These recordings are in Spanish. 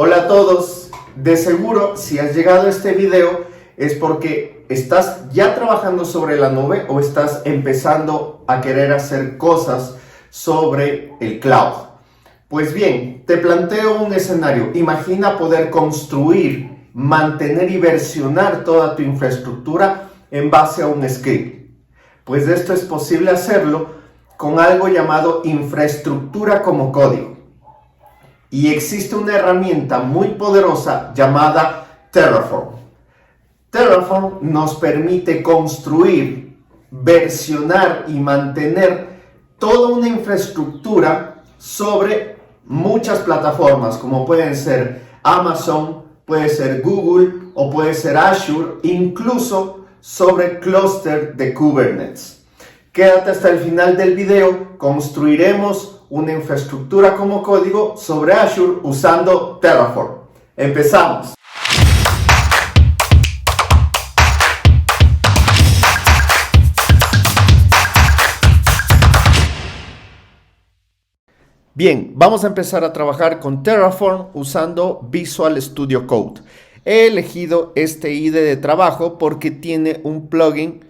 Hola a todos, de seguro si has llegado a este video es porque estás ya trabajando sobre la nube o estás empezando a querer hacer cosas sobre el cloud. Pues bien, te planteo un escenario. Imagina poder construir, mantener y versionar toda tu infraestructura en base a un script. Pues esto es posible hacerlo con algo llamado infraestructura como código. Y existe una herramienta muy poderosa llamada Terraform. Terraform nos permite construir, versionar y mantener toda una infraestructura sobre muchas plataformas, como pueden ser Amazon, puede ser Google o puede ser Azure, incluso sobre clúster de Kubernetes. Quédate hasta el final del video, construiremos una infraestructura como código sobre Azure usando Terraform. ¡Empezamos! Bien, vamos a empezar a trabajar con Terraform usando Visual Studio Code. He elegido este IDE de trabajo porque tiene un plugin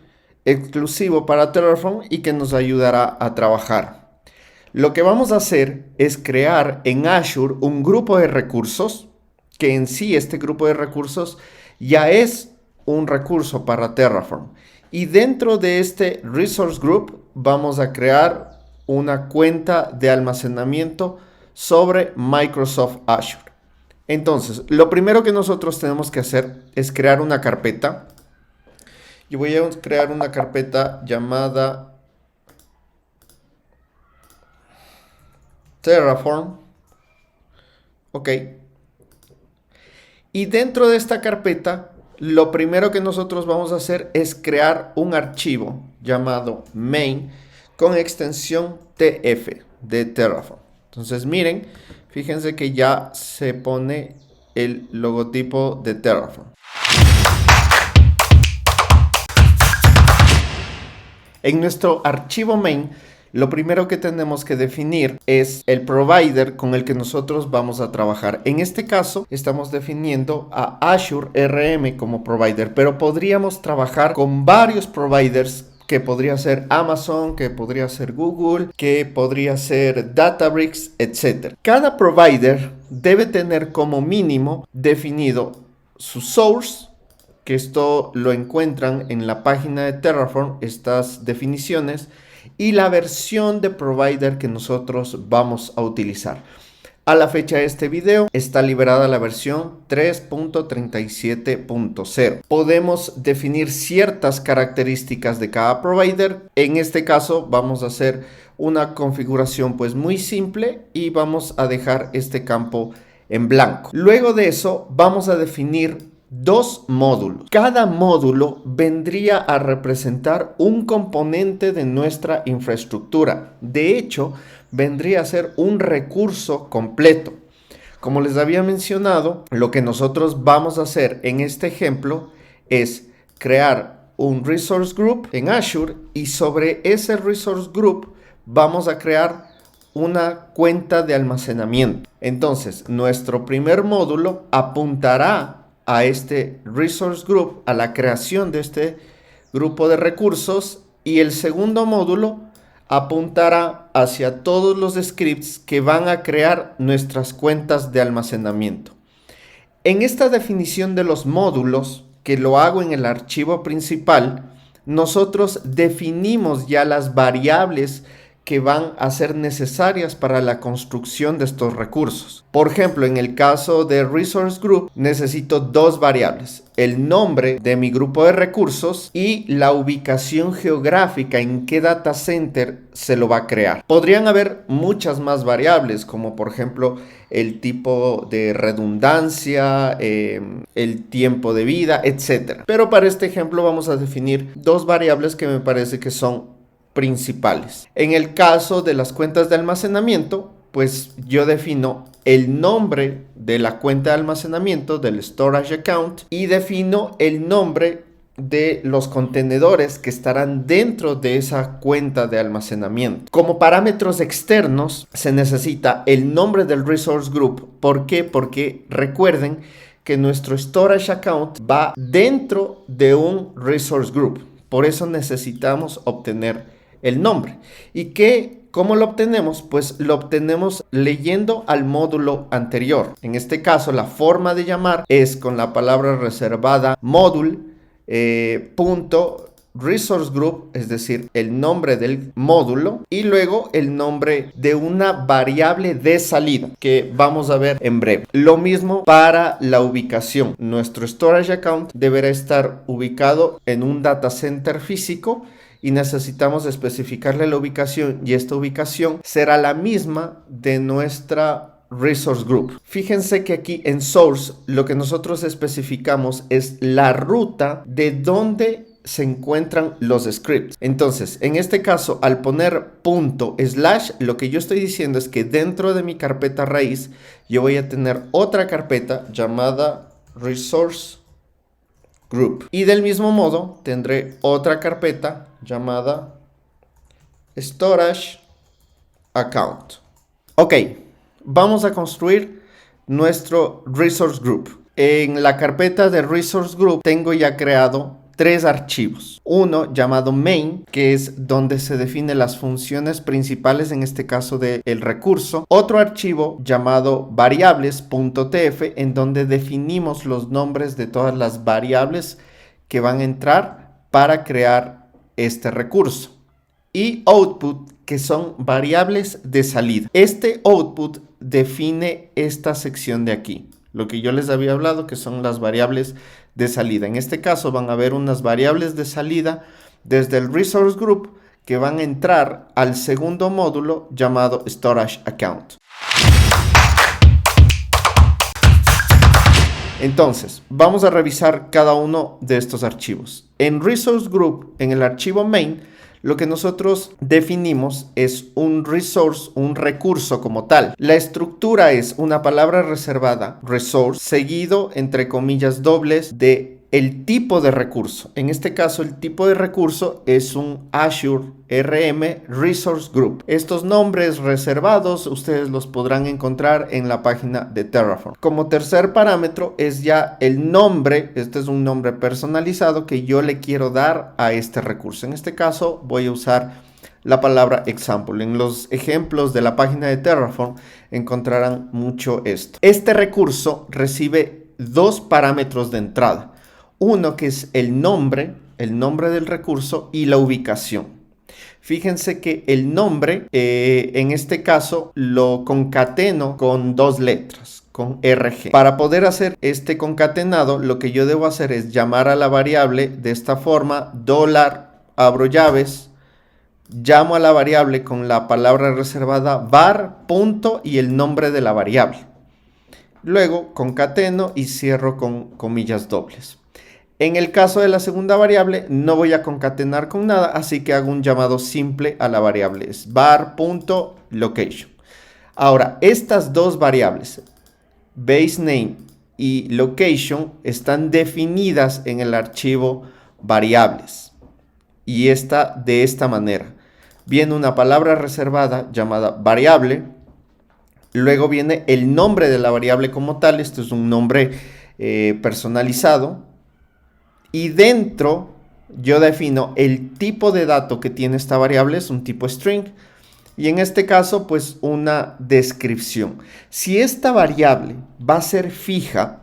exclusivo para Terraform y que nos ayudará a trabajar. Lo que vamos a hacer es crear en Azure un grupo de recursos, que en sí este grupo de recursos ya es un recurso para Terraform. Y dentro de este Resource Group vamos a crear una cuenta de almacenamiento sobre Microsoft Azure. Entonces, lo primero que nosotros tenemos que hacer es crear una carpeta. Yo voy a crear una carpeta llamada Terraform. Ok. Y dentro de esta carpeta, lo primero que nosotros vamos a hacer es crear un archivo llamado main con extensión TF de Terraform. Entonces miren, fíjense que ya se pone el logotipo de Terraform. En nuestro archivo main, lo primero que tenemos que definir es el provider con el que nosotros vamos a trabajar. En este caso, estamos definiendo a Azure RM como provider, pero podríamos trabajar con varios providers, que podría ser Amazon, que podría ser Google, que podría ser Databricks, etc. Cada provider debe tener como mínimo definido su source, que esto lo encuentran en la página de Terraform, estas definiciones, y la versión de provider que nosotros vamos a utilizar. A la fecha de este video está liberada la versión 3.37.0. Podemos definir ciertas características de cada provider. En este caso vamos a hacer una configuración pues muy simple y vamos a dejar este campo en blanco. Luego de eso vamos a definir dos módulos. Cada módulo vendría a representar un componente de nuestra infraestructura. De hecho, vendría a ser un recurso completo. Como les había mencionado, lo que nosotros vamos a hacer en este ejemplo es crear un Resource Group en Azure y sobre ese Resource Group vamos a crear una cuenta de almacenamiento. Entonces, nuestro primer módulo apuntará a este Resource Group, a la creación de este grupo de recursos, y el segundo módulo apuntará hacia todos los scripts que van a crear nuestras cuentas de almacenamiento. En esta definición de los módulos, que lo hago en el archivo principal, nosotros definimos ya las variables que van a ser necesarias para la construcción de estos recursos. Por ejemplo, en el caso de Resource Group, necesito dos variables: el nombre de mi grupo de recursos y la ubicación geográfica, en qué data center se lo va a crear. Podrían haber muchas más variables, como por ejemplo el tipo de redundancia, el tiempo de vida, etc. Pero para este ejemplo vamos a definir dos variables que me parece que son principales. En el caso de las cuentas de almacenamiento, pues yo defino el nombre de la cuenta de almacenamiento del storage account y defino el nombre de los contenedores que estarán dentro de esa cuenta de almacenamiento. Como parámetros externos se necesita el nombre del resource group. ¿Por qué? Porque recuerden que nuestro storage account va dentro de un resource group. Por eso necesitamos obtener el nombre. ¿Y cómo lo obtenemos? Pues lo obtenemos leyendo al módulo anterior. En este caso, la forma de llamar es con la palabra reservada module punto resource group, es decir, el nombre del módulo y luego el nombre de una variable de salida que vamos a ver en breve. Lo mismo para la ubicación. Nuestro storage account deberá estar ubicado en un data center físico y necesitamos especificarle la ubicación, y esta ubicación será la misma de nuestra resource group. Fíjense que aquí en source lo que nosotros especificamos es la ruta de donde se encuentran los scripts. Entonces, en este caso, al poner punto slash, lo que yo estoy diciendo es que dentro de mi carpeta raíz yo voy a tener otra carpeta llamada resource group, y del mismo modo tendré otra carpeta llamada storage account. Ok, vamos a construir nuestro resource group. En la carpeta de resource group tengo ya creado 3 archivos. Uno llamado main, que es donde se definen las funciones principales, en este caso del recurso. Otro archivo llamado variables.tf, en donde definimos los nombres de todas las variables que van a entrar para crear este recurso. Y output, que son variables de salida. Este output define esta sección de aquí, lo que yo les había hablado, que son las variables de salida. En este caso van a haber unas variables de salida desde el resource group que van a entrar al segundo módulo llamado storage account. Entonces, vamos a revisar cada uno de estos archivos. En resource group, en el archivo main, lo que nosotros definimos es un resource, un recurso como tal. La estructura es una palabra reservada, resource, seguido entre comillas dobles de el tipo de recurso. En este caso, el tipo de recurso es un Azure RM Resource Group. Estos nombres reservados ustedes los podrán encontrar en la página de Terraform. Como tercer parámetro es ya el nombre. Este es un nombre personalizado que yo le quiero dar a este recurso. En este caso voy a usar la palabra example. En los ejemplos de la página de Terraform encontrarán mucho esto. Este recurso recibe 2 parámetros de entrada. Uno que es el nombre del recurso, y la ubicación. Fíjense que el nombre, en este caso, lo concateno con 2 letras, con RG. Para poder hacer este concatenado, lo que yo debo hacer es llamar a la variable de esta forma, $, abro llaves, llamo a la variable con la palabra reservada var, punto y el nombre de la variable. Luego concateno y cierro con comillas dobles. En el caso de la segunda variable no voy a concatenar con nada, así que hago un llamado simple a la variable, es var.location. Ahora, estas 2 variables, base name y location, están definidas en el archivo variables. Y de esta manera. Viene una palabra reservada llamada variable, luego viene el nombre de la variable como tal, esto es un nombre personalizado. Y dentro yo defino el tipo de dato que tiene esta variable, es un tipo string. Y en este caso, pues una descripción. Si esta variable va a ser fija,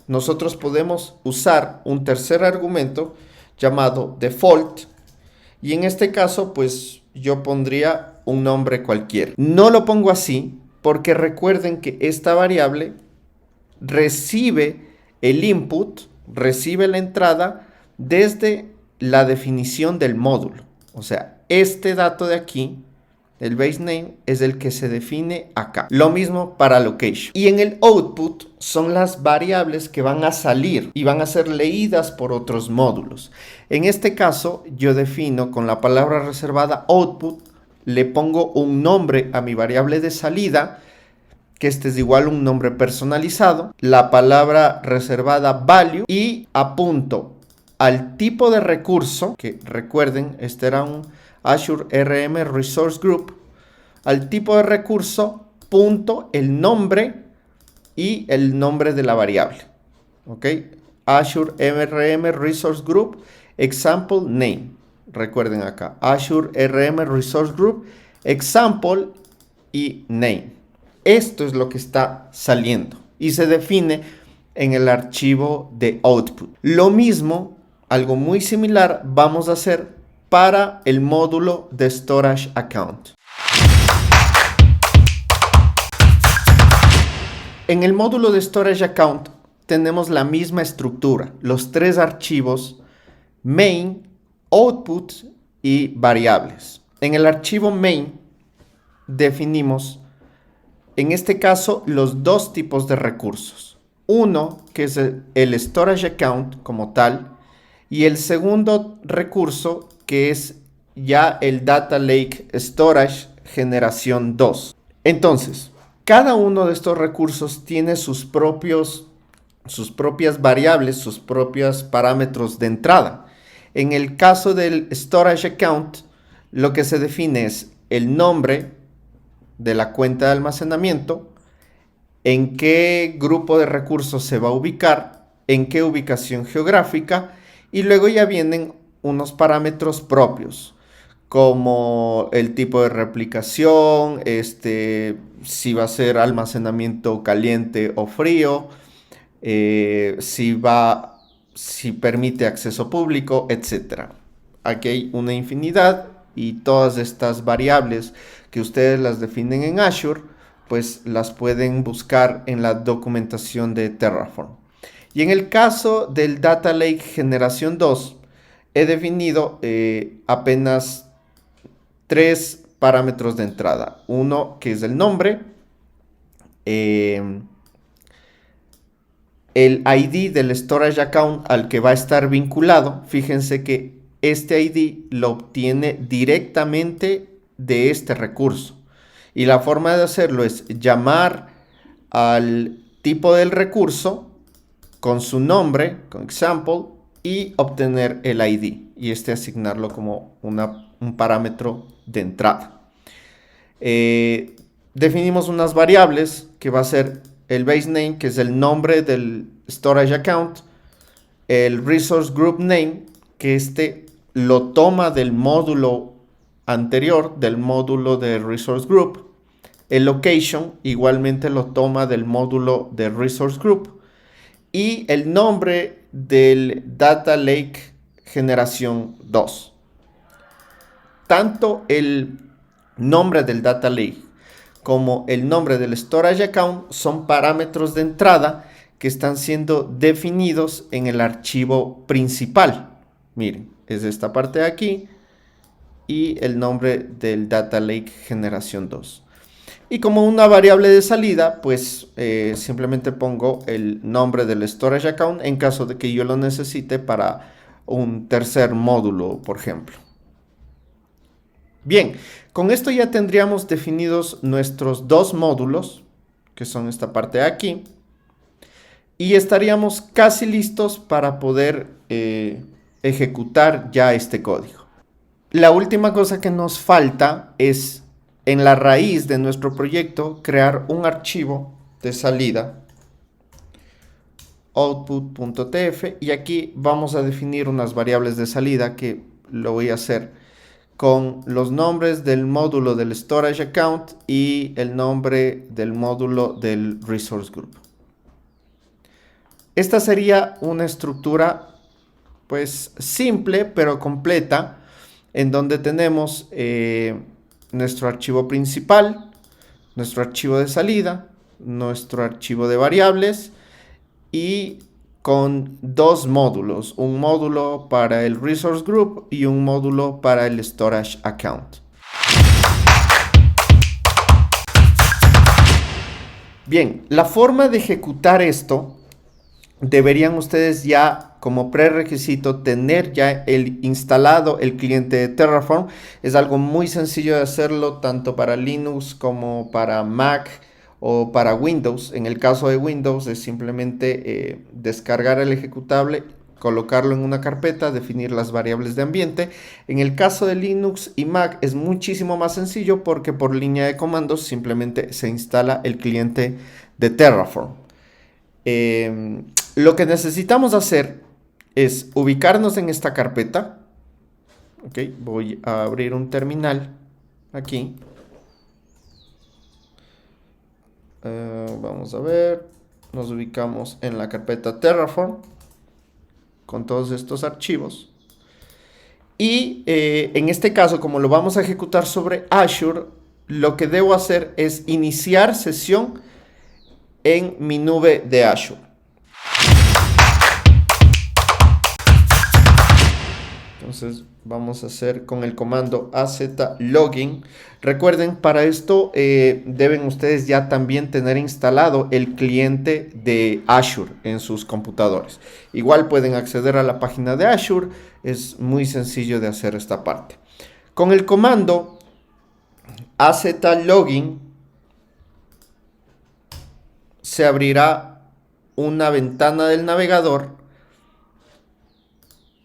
nosotros podemos usar un tercer argumento llamado default. Y en este caso, pues yo pondría un nombre cualquiera. No lo pongo así porque recuerden que esta variable recibe el input, recibe la entrada desde la definición del módulo. O sea, este dato de aquí, el base name, es el que se define acá. Lo mismo para location. Y en el output son las variables que van a salir y van a ser leídas por otros módulos. En este caso, yo defino con la palabra reservada output, le pongo un nombre a mi variable de salida, que este es igual a un nombre personalizado, la palabra reservada value, y apunto al tipo de recurso, que recuerden, este era un Azure RM Resource Group, al tipo de recurso, punto, el nombre y el nombre de la variable. ¿Ok? Azure RM Resource Group, example name. Recuerden acá, Azure RM Resource Group, example y name. Esto es lo que está saliendo y se define en el archivo de output. Lo mismo, algo muy similar, vamos a hacer para el módulo de storage account. En el módulo de storage account tenemos la misma estructura, los tres archivos main, output y variables. En el archivo main definimos, en este caso, los dos tipos de recursos. Uno, que es el storage account como tal, y el segundo recurso, que es ya el Data Lake Storage generación 2. Entonces, cada uno de estos recursos tiene sus propias variables, sus propios parámetros de entrada. En el caso del storage account, lo que se define es el nombre de la cuenta de almacenamiento, en qué grupo de recursos se va a ubicar, en qué ubicación geográfica, y luego ya vienen unos parámetros propios, como el tipo de replicación, si va a ser almacenamiento caliente o frío, si permite acceso público, etc. Aquí hay una infinidad y todas estas variables que ustedes las definen en Azure, pues las pueden buscar en la documentación de Terraform. Y en el caso del Data Lake generación 2, he definido apenas 3 parámetros de entrada. Uno que es el nombre, el ID del storage account al que va a estar vinculado. Fíjense que este ID lo obtiene directamente de este recurso. Y la forma de hacerlo es llamar al tipo del recurso con su nombre, con example, y obtener el ID. Y asignarlo como un parámetro de entrada. Definimos unas variables que va a ser el base name, que es el nombre del storage account, el resource group name, que lo toma del módulo anterior, del módulo de resource group, el location igualmente lo toma del módulo de resource group, y el nombre del Data Lake generación 2. Tanto el nombre del Data Lake como el nombre del storage account son parámetros de entrada que están siendo definidos en el archivo principal. Miren, es esta parte de aquí y el nombre del Data Lake generación 2. Y como una variable de salida, pues simplemente pongo el nombre del storage account en caso de que yo lo necesite para un tercer módulo, por ejemplo. Bien, con esto ya tendríamos definidos nuestros dos módulos, que son esta parte de aquí, y estaríamos casi listos para poder ejecutar ya este código. La última cosa que nos falta es, en la raíz de nuestro proyecto, crear un archivo de salida, output.tf, y aquí vamos a definir unas variables de salida que lo voy a hacer con los nombres del módulo del storage account y el nombre del módulo del resource group. Esta sería una estructura pues simple pero completa, en donde tenemos nuestro archivo principal, nuestro archivo de salida, nuestro archivo de variables y con dos módulos, un módulo para el resource group y un módulo para el storage account. Bien, la forma de ejecutar esto, deberían ustedes ya como prerequisito tener ya instalado el cliente de Terraform. Es algo muy sencillo de hacerlo tanto para Linux como para Mac o para Windows. En el caso de Windows es simplemente descargar el ejecutable, colocarlo en una carpeta, definir las variables de ambiente. En el caso de Linux y Mac es muchísimo más sencillo porque por línea de comandos simplemente se instala el cliente de Terraform. Lo que necesitamos hacer es ubicarnos en esta carpeta. Ok, voy a abrir un terminal aquí. Vamos a ver. Nos ubicamos en la carpeta Terraform con todos estos archivos. Y en este caso, como lo vamos a ejecutar sobre Azure, lo que debo hacer es iniciar sesión en mi nube de Azure. Entonces vamos a hacer con el comando azlogin. Recuerden, para esto deben ustedes ya también tener instalado el cliente de Azure en sus computadores. Igual pueden acceder a la página de Azure, es muy sencillo de hacer esta parte. Con el comando azlogin se abrirá una ventana del navegador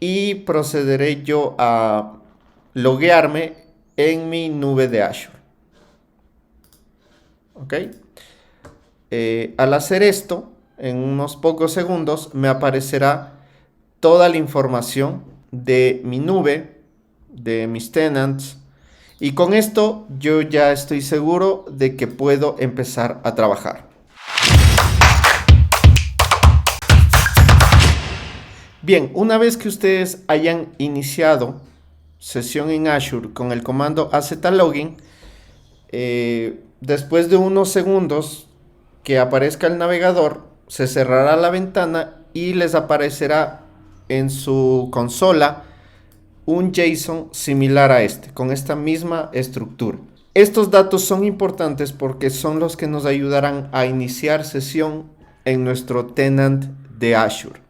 y procederé yo a loguearme en mi nube de Azure. ¿Ok? Al hacer esto, en unos pocos segundos me aparecerá toda la información de mi nube, de mis tenants, y con esto yo ya estoy seguro de que puedo empezar a trabajar. Bien, una vez que ustedes hayan iniciado sesión en Azure con el comando azlogin, después de unos segundos que aparezca el navegador, se cerrará la ventana y les aparecerá en su consola un JSON similar a este, con esta misma estructura. Estos datos son importantes porque son los que nos ayudarán a iniciar sesión en nuestro tenant de Azure.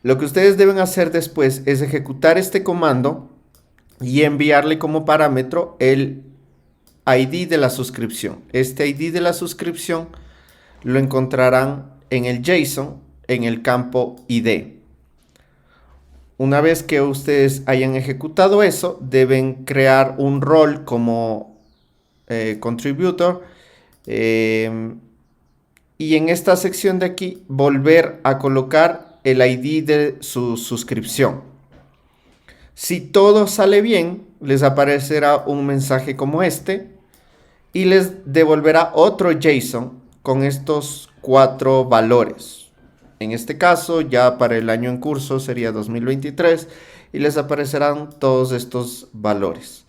Lo que ustedes deben hacer después es ejecutar este comando y enviarle como parámetro el ID de la suscripción. Este ID de la suscripción lo encontrarán en el JSON en el campo ID. Una vez que ustedes hayan ejecutado eso, deben crear un rol como contributor y en esta sección de aquí volver a colocar el ID de su suscripción. Si todo sale bien, les aparecerá un mensaje como este y les devolverá otro JSON con estos 4 valores. En este caso, ya para el año en curso sería 2023 y les aparecerán todos estos valores.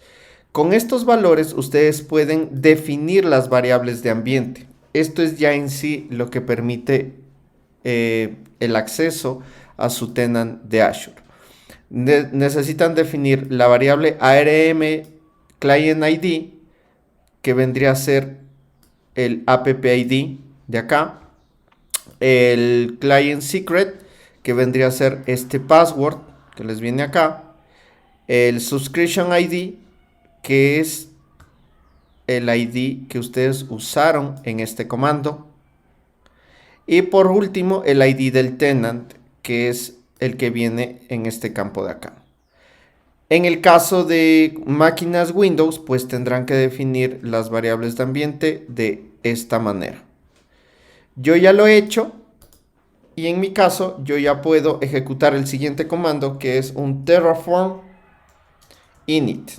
Con estos valores ustedes pueden definir las variables de ambiente. Esto es ya en sí lo que permite el acceso a su tenant de Azure. Necesitan definir la variable ARM Client ID, que vendría a ser el app ID de acá, el Client Secret, que vendría a ser este password que les viene acá, el Subscription ID, que es el ID que ustedes usaron en este comando, y por último el ID del tenant, que es el que viene en este campo de acá. En el caso de máquinas Windows, pues tendrán que definir las variables de ambiente de esta manera. Yo ya lo he hecho y en mi caso yo ya puedo ejecutar el siguiente comando, que es un Terraform init.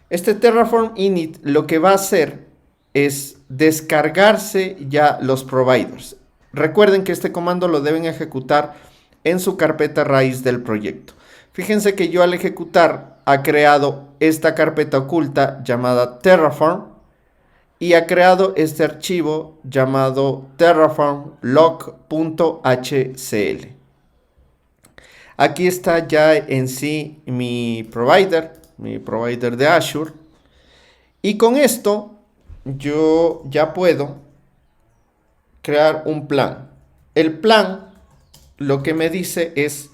Este Terraform init lo que va a hacer es descargarse ya los providers. Recuerden que este comando lo deben ejecutar en su carpeta raíz del proyecto. Fíjense que yo al ejecutar ha creado esta carpeta oculta llamada Terraform y ha creado este archivo llamado terraform.log.hcl. Aquí está ya en sí mi provider de Azure, y con esto yo ya puedo crear un plan. El plan lo que me dice es,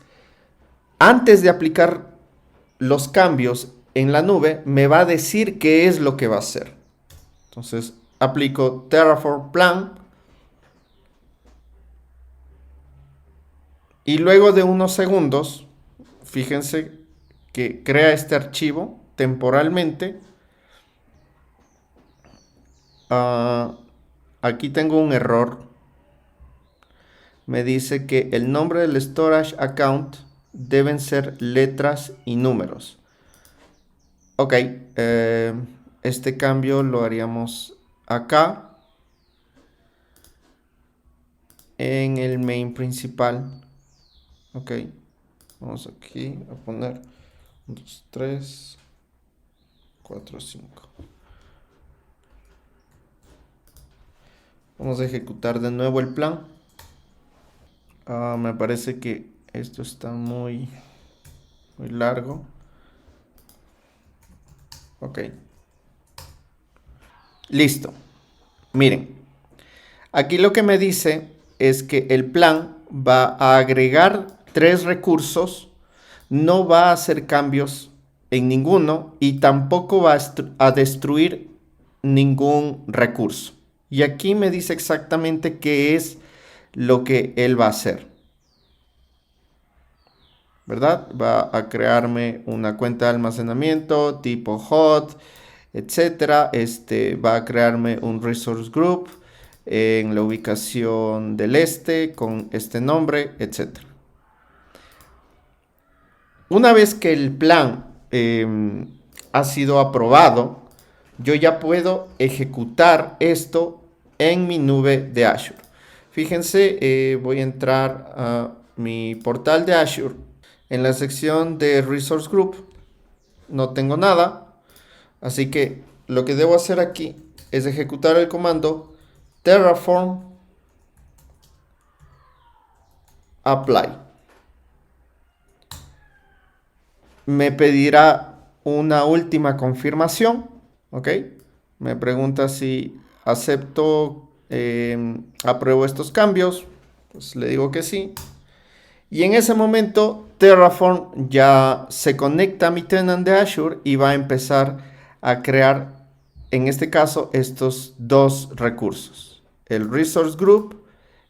antes de aplicar los cambios en la nube, me va a decir qué es lo que va a hacer. Entonces aplico Terraform plan Y luego de unos segundos, fíjense que crea este archivo temporalmente. Aquí tengo un error. Me dice que el nombre del storage account deben ser letras y números. Ok, este cambio lo haríamos acá en el main principal. Ok, vamos aquí a poner 1, 2, 3, 4, 5. Vamos a ejecutar de nuevo el plan. Me parece que esto está muy largo. Ok. Listo. Miren. Aquí lo que me dice es que el plan va a agregar 3 recursos, no va a hacer cambios en ninguno y tampoco va a destruir ningún recurso. Y aquí me dice exactamente qué es lo que él va a hacer, ¿verdad? Va a crearme una cuenta de almacenamiento tipo hot, etcétera. Va a crearme un resource group en la ubicación del con este nombre, etcétera. Una vez que el plan ha sido aprobado, yo ya puedo ejecutar esto en mi nube de Azure. Fíjense, voy a entrar a mi portal de Azure. En la sección de Resource Group no tengo nada, así que lo que debo hacer aquí es ejecutar el comando terraform apply. Me pedirá una última confirmación, ¿ok? Me pregunta si acepto, apruebo estos cambios, pues le digo que sí. Y en ese momento Terraform ya se conecta a mi tenant de Azure y va a empezar a crear, en este caso, estos 2 recursos, el Resource Group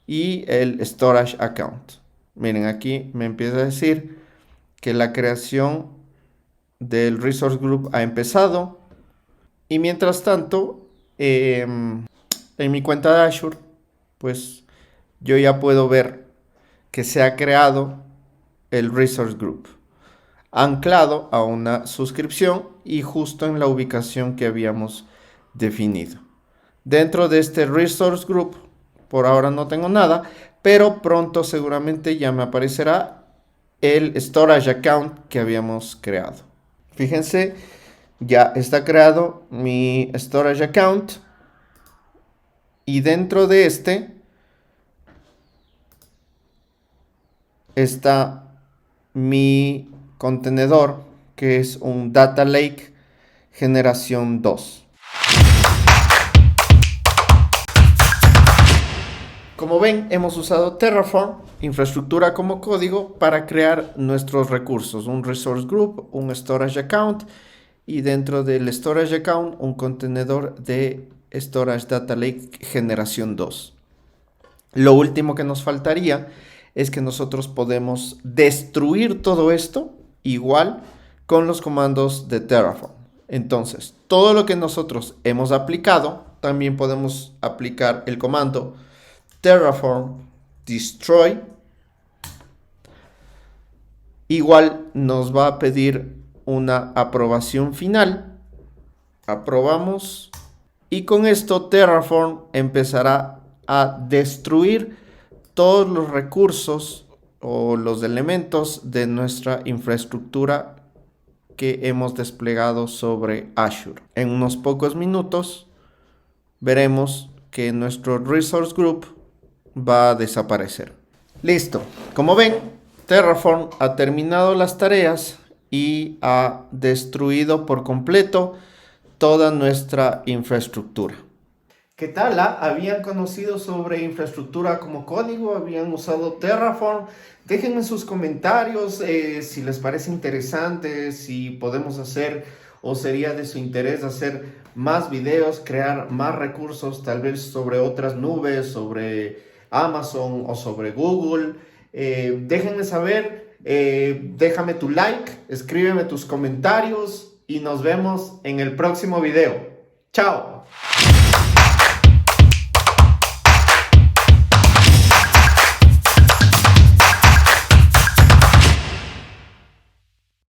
y el Storage Account. Miren, aquí me empieza a decir que la creación del Resource Group ha empezado. Y mientras tanto, en mi cuenta de Azure, pues yo ya puedo ver que se ha creado el Resource Group, anclado a una suscripción y justo en la ubicación que habíamos definido. Dentro de este Resource Group, por ahora no tengo nada, pero pronto seguramente ya me aparecerá el Storage Account que habíamos creado. Fíjense, ya está creado mi Storage Account y dentro de este está mi contenedor, que es un Data Lake generación 2. Como ven, hemos usado Terraform, infraestructura como código, para crear nuestros recursos, un Resource Group, un Storage Account y dentro del Storage Account un contenedor de Storage Data Lake generación 2. Lo último que nos faltaría es que nosotros podemos destruir todo esto igual con los comandos de Terraform. Entonces, todo lo que nosotros hemos aplicado, también podemos aplicar el comando terraform destroy. Igual nos va a pedir una aprobación final. Aprobamos y con esto Terraform empezará a destruir todos los recursos o los elementos de nuestra infraestructura que hemos desplegado sobre Azure. En unos pocos minutos veremos que nuestro Resource Group va a desaparecer. Listo. Como ven, Terraform ha terminado las tareas y ha destruido por completo toda nuestra infraestructura. ¿Qué tal? ¿Habían conocido sobre infraestructura como código? ¿Habían usado Terraform? Déjenme en sus comentarios si les parece interesante, si podemos hacer o sería de su interés hacer más videos, crear más recursos, tal vez sobre otras nubes, sobre Amazon o sobre Google. Déjenme saber, déjame tu like, escríbeme tus comentarios y nos vemos en el próximo video. ¡Chao!